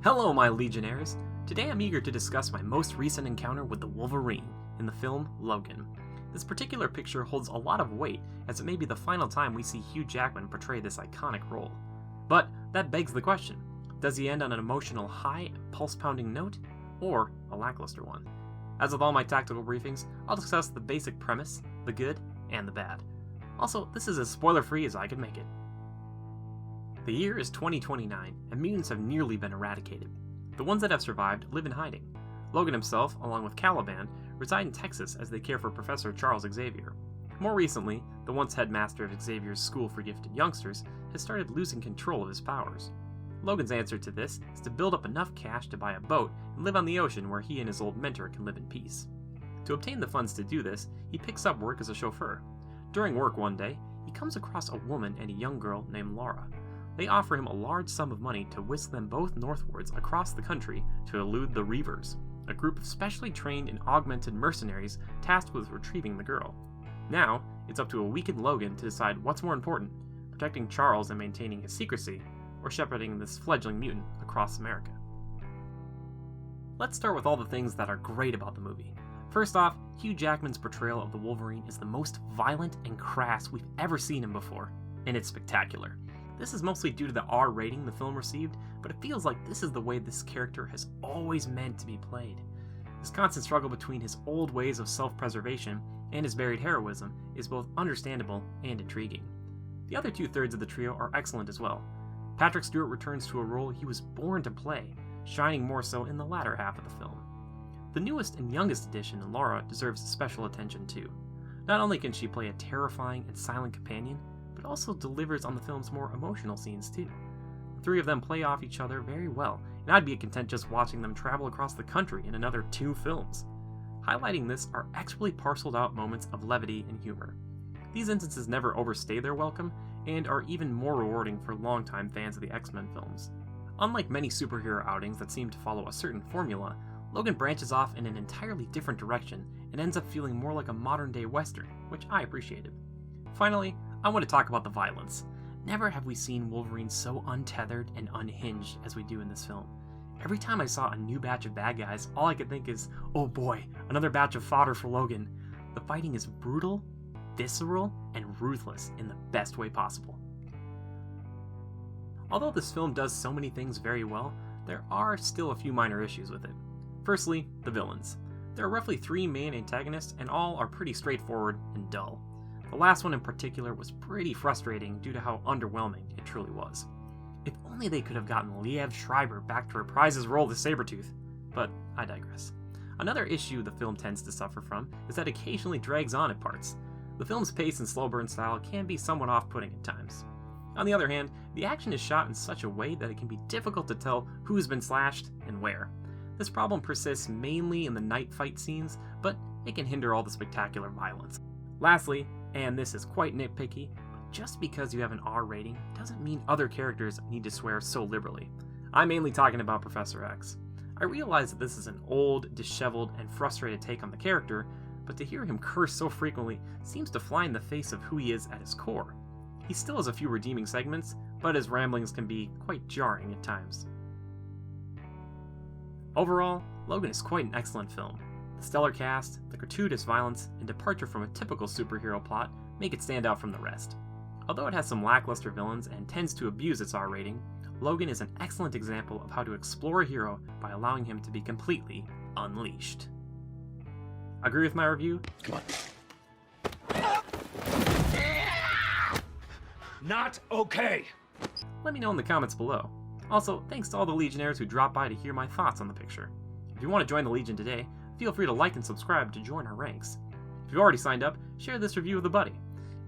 Hello, my Legionnaires! Today I'm eager to discuss my most recent encounter with the Wolverine in the film Logan. This particular picture holds a lot of weight, as it may be the final time we see Hugh Jackman portray this iconic role. But that begs the question, does he end on an emotional high, pulse-pounding note, or a lackluster one? As with all my tactical briefings, I'll discuss the basic premise, the good, and the bad. Also, this is as spoiler-free as I can make it. The year is 2029, and mutants have nearly been eradicated. The ones that have survived live in hiding. Logan himself, along with Caliban, reside in Texas as they care for Professor Charles Xavier. More recently, the once headmaster of Xavier's School for Gifted Youngsters has started losing control of his powers. Logan's answer to this is to build up enough cash to buy a boat and live on the ocean where he and his old mentor can live in peace. To obtain the funds to do this, he picks up work as a chauffeur. During work one day, he comes across a woman and a young girl named Laura. They offer him a large sum of money to whisk them both northwards across the country to elude the Reavers, a group of specially trained and augmented mercenaries tasked with retrieving the girl. Now, it's up to a weakened Logan to decide what's more important, protecting Charles and maintaining his secrecy, or shepherding this fledgling mutant across America. Let's start with all the things that are great about the movie. First off, Hugh Jackman's portrayal of the Wolverine is the most violent and crass we've ever seen him before, and it's spectacular. This is mostly due to the R rating the film received, but it feels like this is the way this character has always meant to be played. His constant struggle between his old ways of self-preservation and his buried heroism is both understandable and intriguing. The other two-thirds of the trio are excellent as well. Patrick Stewart returns to a role he was born to play, shining more so in the latter half of the film. The newest and youngest addition, Laura, deserves special attention too. Not only can she play a terrifying and silent companion, but also delivers on the film's more emotional scenes too. The three of them play off each other very well, and I'd be content just watching them travel across the country in another 2 films. Highlighting this are expertly parceled out moments of levity and humor. These instances never overstay their welcome, and are even more rewarding for longtime fans of the X-Men films. Unlike many superhero outings that seem to follow a certain formula, Logan branches off in an entirely different direction and ends up feeling more like a modern-day Western, which I appreciated. Finally, I want to talk about the violence. Never have we seen Wolverine so untethered and unhinged as we do in this film. Every time I saw a new batch of bad guys, all I could think is, oh boy, another batch of fodder for Logan. The fighting is brutal, visceral, and ruthless in the best way possible. Although this film does so many things very well, there are still a few minor issues with it. Firstly, the villains. There are roughly 3 main antagonists, and all are pretty straightforward and dull. The last one in particular was pretty frustrating due to how underwhelming it truly was. If only they could have gotten Liev Schreiber back to reprise his role as Sabretooth, but I digress. Another issue the film tends to suffer from is that it occasionally drags on at parts. The film's pace and slow burn style can be somewhat off-putting at times. On the other hand, the action is shot in such a way that it can be difficult to tell who's been slashed and where. This problem persists mainly in the night fight scenes, but it can hinder all the spectacular violence. Lastly, and this is quite nitpicky, but just because you have an R rating doesn't mean other characters need to swear so liberally. I'm mainly talking about Professor X. I realize that this is an old, disheveled, and frustrated take on the character, but to hear him curse so frequently seems to fly in the face of who he is at his core. He still has a few redeeming segments, but his ramblings can be quite jarring at times. Overall, Logan is quite an excellent film. The stellar cast, the gratuitous violence, and departure from a typical superhero plot make it stand out from the rest. Although it has some lackluster villains and tends to abuse its R rating, Logan is an excellent example of how to explore a hero by allowing him to be completely unleashed. Agree with my review? Come on. Not okay! Let me know in the comments below. Also, thanks to all the Legionnaires who dropped by to hear my thoughts on the picture. If you want to join the Legion today, feel free to like and subscribe to join our ranks. If you've already signed up, share this review with a buddy.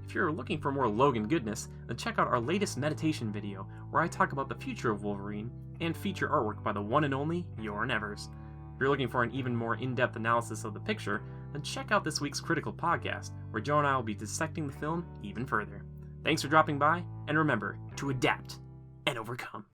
If you're looking for more Logan goodness, then check out our latest meditation video where I talk about the future of Wolverine and feature artwork by the one and only Your Nevers. If you're looking for an even more in-depth analysis of the picture, then check out this week's Critical Podcast, where Joe and I will be dissecting the film even further. Thanks for dropping by, and remember to adapt and overcome.